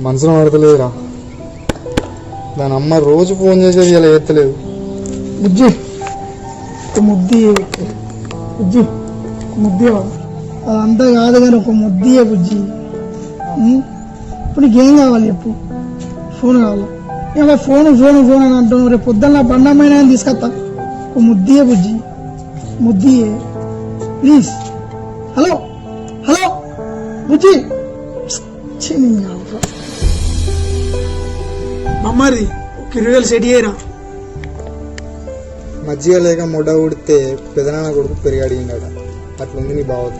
మనసులో పడతలేదురా. దాని అమ్మ రోజు ఫోన్ చేసేది ఇలా ఎత్తలేదు. బుజ్జి ముద్ది బుజ్జి ముద్ది అదంతా కాదు కానీ ఒక ముద్దియే బుజ్జి. ఇప్పుడు నీకేం కావాలి చెప్పు? ఫోన్ కావాలి. ఏమో ఫోన్ ఫోన్ ఫోన్ అని అంటాను. రేపు పొద్దున్న బండమ్మైన తీసుకొస్తా. ఒక ముద్దియే బుజ్జి, ముద్దియే ప్లీజ్. హలో హలో బుజ్జి మమ్మది ఒక 20,000 సెట్ చేయరా. మజ్జిగ లేక ముడ్డ ఉడితే పెదనాన్న కొడుకు పెరిగాడిగాడ. అట్లుంది నీ బావత.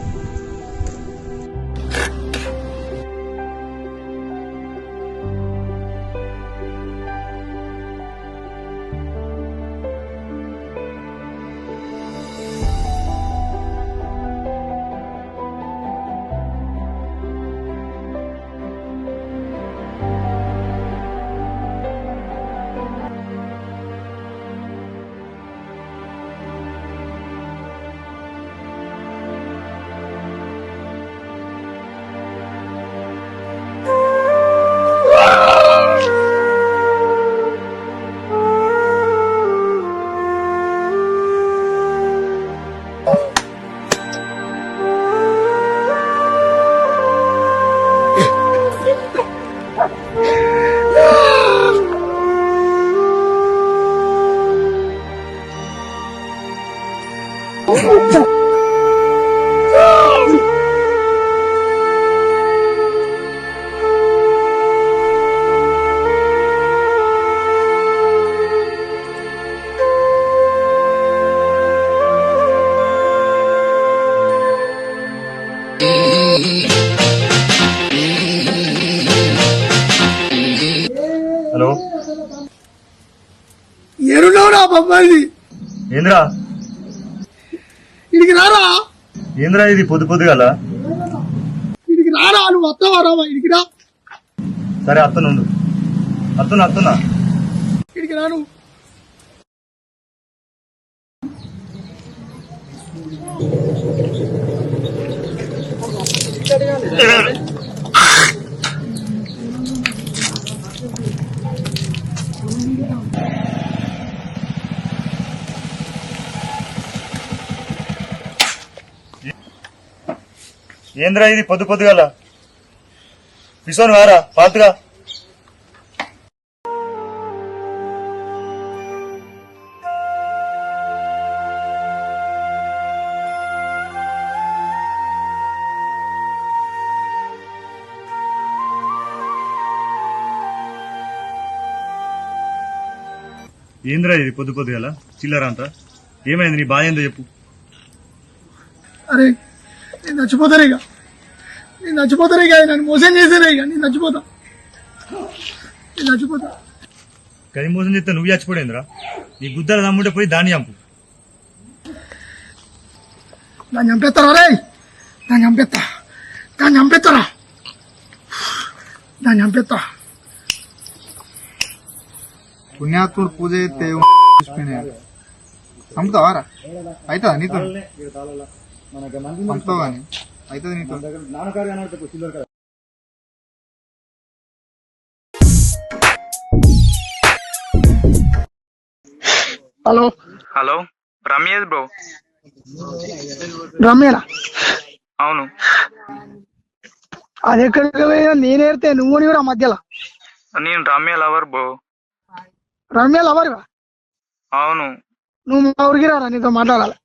హలో, ఎరునవురా బాబాయి? ఏంద్రా ఇడికి రారా. ఏంద్రా ఇది పొద్దు పొద్దుగాల? ఇడికి రారా, నువ్వు వస్తావా? రావా ఇడికి రా. సరే అత్తనుండు. అత్తున్నా ఇడికి రాను. ఏంద్రా ఇది పొద్దు పొద్దుగాల? పిసోని వారా పాతుగా. ఏంద్రా ఇది పొద్దు పొద్దుగాల చిల్లరా అంతా? ఏమైంది? నీ బాధ ఏందో చెప్పు. అరే నేను చచ్చిపోతాను ఇక. నన్ను మోసం చేశారే ఇక. నేను చచ్చిపోతా. గది మోసం చేస్తే నువ్వు చచ్చిపోయిందిరా. నీ గుద్దల దమ్ముంటే పోయి దాన్ని చంపు. దాన్ని చంపేస్తారా? రే దాన్ని చంపేస్తా. పుణ్యాత్ముడు పూజ చేస్తే చంపుతావారా? అవుతుందా నీతో? చంపుతావు కానీ అవుతుంది నీతో. హలో హలో, రమ్యేది బ్రో? రమ్యనా? అవును. అది ఎక్కడికి పోయినా నేనేడితే నువ్వు కూడా మధ్యలో. నేను రమ్య లవర్ బ్రో. రమ్య లవర్వా? అవును. నువ్వు మా ఊరికి రారా, నీతో మాట్లాడాలి.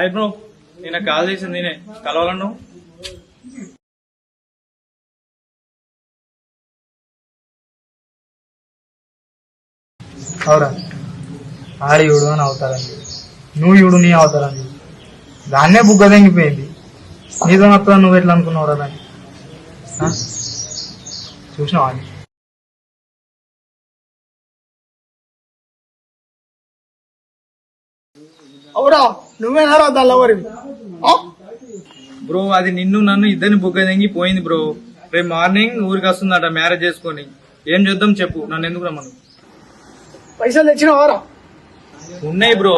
హాయ్ బ్రో, నేను కాల్ చేసింది నేనే, కలవాలను. అవురా ఆడి ఇవుడు అని అవుతారండి, నువ్వు ఇవుడు నీ అవుతారండి. దాన్నే బుగ్గ తెంగిపోయింది. నీతో మొత్తం నువ్వు ఎట్లా అనుకున్నావురా దాన్ని? చూసినావా అని? అవురా నువ్వేనారా దల్లవరివి? బ్రో అది నిన్ను నన్ను ఇద్దరిని బుగ్గ తెంగి పోయింది బ్రో. రేపు మార్నింగ్ ఊరికి వస్తుందట మ్యారేజ్ చేసుకొని. ఏం చేద్దాం చెప్పు, నన్ను ఎందుకు రమ్మను? పైసలు తెచ్చినావారా? ఉన్నాయి బ్రో.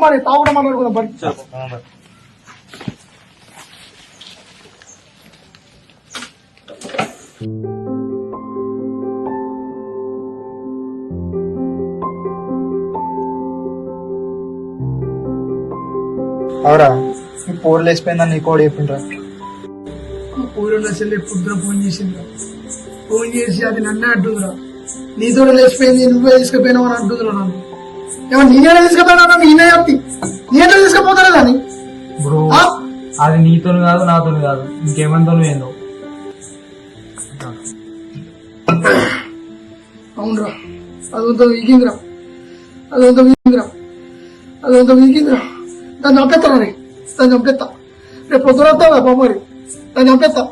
మరి తాగుడం మాట్లాడుకున్నాం పని. అవురా ఈ పోర్లు వేసిపోయిందని నీ కూడా చెప్పిండ్రా? పూరున్న చెల్లి పొద్దున ఫోన్ చేసిందిరా. ఫోన్ చేసి అది నన్నే అంటుందిరా, నీతో లేచిపోయింది నువ్వే తీసుకుపోయినావు అని అంటుందిరా. నన్ను ఏమన్నా నేనే తీసుకుపోయినా? నేనే చెప్తి నేనే తీసుకుపోతారా దాన్ని? బ్రో అది నీతో కాదు నాతో కాదు, ఇంకేమంతో ఏందో. అవునరా అదంతా వీకిందిరా, అదంతా వీకిందిరా, అదంతా వీకిందిరా. దాన్ని చంపేస్తాను రే, దాన్ని చంపేస్తా. రేపు పొద్దున వస్తావా బామ్మరి? దాన్ని చంపేస్తా.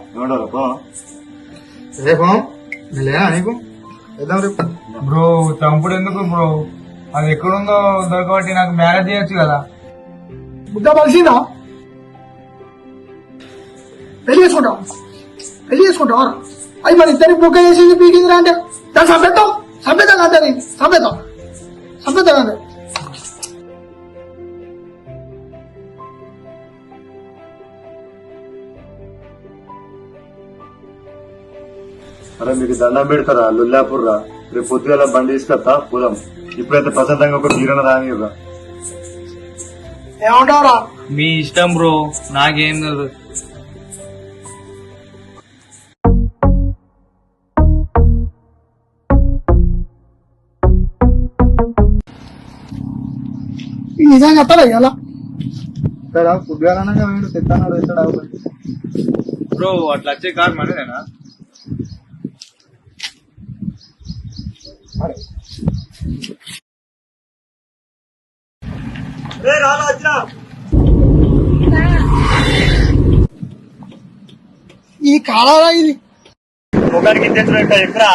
రేపు లేనా నీకు? వేద్దాం రేపు. బ్రో చంపుడు ఎందుకు బ్రో? అది ఎక్కడుందో దొరకబట్టి నాకు మ్యారేజ్ చేయొచ్చు కదా. బుద్ధ కలిసిందా? పెళ్లి చేసుకుంటావు, పెళ్లి చేసుకుంటావా? అది మన ఇద్దరికి బుక్క చేసింది పీకిందిరా అంటే దాన్ని చంపేస్తాం, చంపేద్దాం అంతే, చంపేద్దాం, చంపేద్దాం అంతే. అరే మీకు దండం పెడతారా లుల్లాపూర్రా? రేపు పొద్దుగాల బండి తీసుకొస్తా పోదాం. ఇప్పుడైతే ప్రశాంతంగా ఒక బీరన రానిరా. ఏమంటావురా? మీ ఇష్టం బ్రో, నాకేం లేదు. నిజంగా వస్తాడా ఇలా? పుద్గాలనగా వీడు తెస్తాడు వేస్తాడు. బ్రో అట్లా వచ్చే కార్ మనదేనా? ఈ కాలారా ఇది? ఒకరికి తెచ్చినట్ట ఎక్కడా?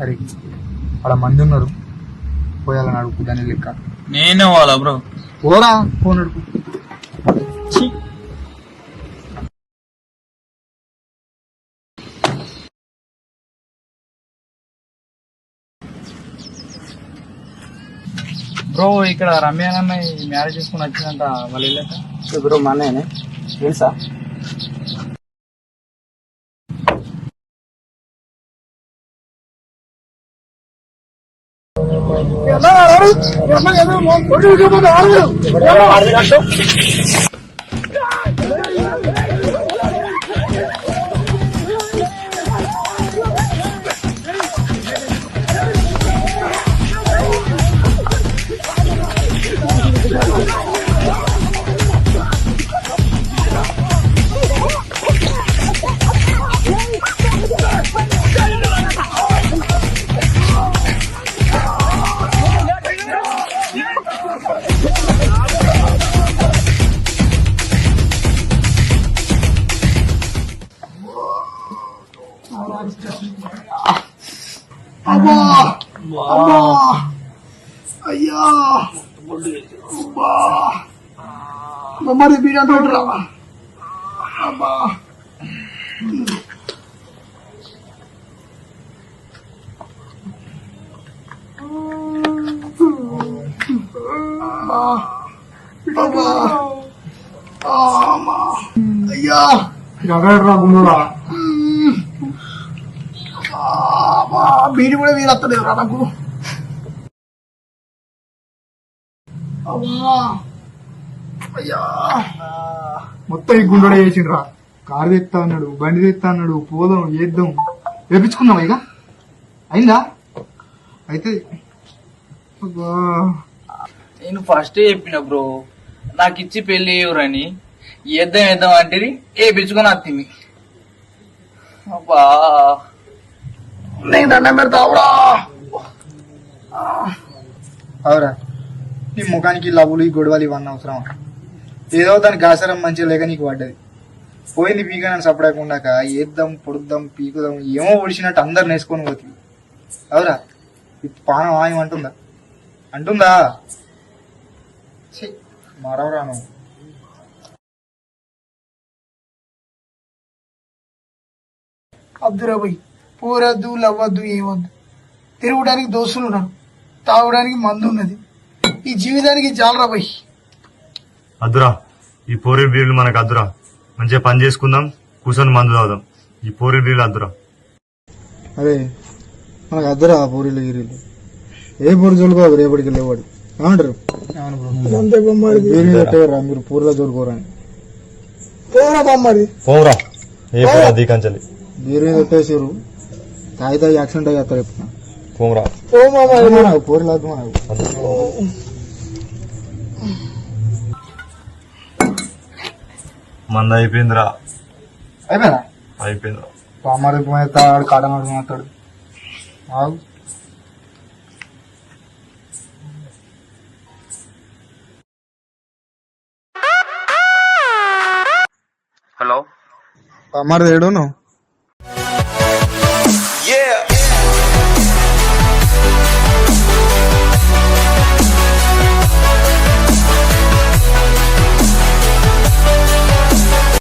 అరే అక్కడ మంది ఉన్నారు, పోయాలని అడుగు దాని లెక్క. నేనే వాళ్ళ బ్రో. పోరా ఫోన్ అడుగు. బ్రో ఇక్కడ రమ్య అమ్మాయి మ్యారేజ్ చేసుకుని వచ్చిందంట, వాళ్ళు వెళ్ళాక. బ్రో మా అన్నయ్యనే తెలుసా? అమ్మా అయ్యా మరి బీడ అంటారా అమ్మా అయ్యా గుండురా బీడి కూడా వీరత్తలేదురా నాకు అమ్మా అయ్యా మొత్తం ఈ గుండె చేసిండ్రా. కారు తెస్తా అన్నాడు, బండి తెస్తా అన్నాడు, పోదాం చేద్దాం, వేపించుకుందాం. ఇక అయిందా? అయితే అబ్బా. నేను ఫస్ట్ చెప్పిన బ్రో నాకు ఇచ్చి పెళ్లి ఎవరని వేద్దాం అంటే ఏ పిచ్చుకొని వస్తుంది. అబ్బా నేను దండం పెడతావురా. అవురా, నీ ముఖానికి లవ్వులు ఈ గొడవలు ఇవన్నీ అవసరం? ఏదో దానికి ఆసారం మంచిగా లేక నీకు పడ్డది. పోయింది పీకనని సపడకుండా ఏద్దాం పొడుద్దాం పీకుదాం ఏమో ఒడిచినట్టు అందరు నేసుకొని పోతుంది. అవురా, పానం ఆయం అంటుందా? మరవరా నువ్వు. అద్దురా పోయి పోరద్దు లవ్వద్దు ఏమొద్దు. తిరగడానికి దోస్తులు ఉన్నారు, తాగడానికి మందు ఉన్నది. ఈ జీవితానికి జాలరా పోయి. అద్దురా, ఈ పోరి బీర్లు మనకు అద్దురా. మంచిగా పని చేసుకుందాం, కూర్చొని మందు తాగుదాం. ఈ పోరి బీర్లు అద్దురా. అరే మనకు అద్దరా పూరీలు గిరీలు. ఏ పూరి జోలుకోవద్దు, రేపటికి లేవాడు ఏమంటారు? అంతే బొమ్మది మీరు పూరిలో జోలుకోరని పోరా బొమ్మది పోరా ఏ పోరా దీకంచలి బీరు పెట్టేసారు. తాగితే యాక్సిడెంట్ అయ్యేస్తారు ఎప్పుడు. పోరా పో మామ పూరి లేదు మనకు. మంద అయిపోయిందిరా. అయిపోయినా అయిపోయిందిరా. అమ్మాడు పోతాడు, కాటమాడు మాతాడు. హలో అమ్మాడు ఏడు నువ్వు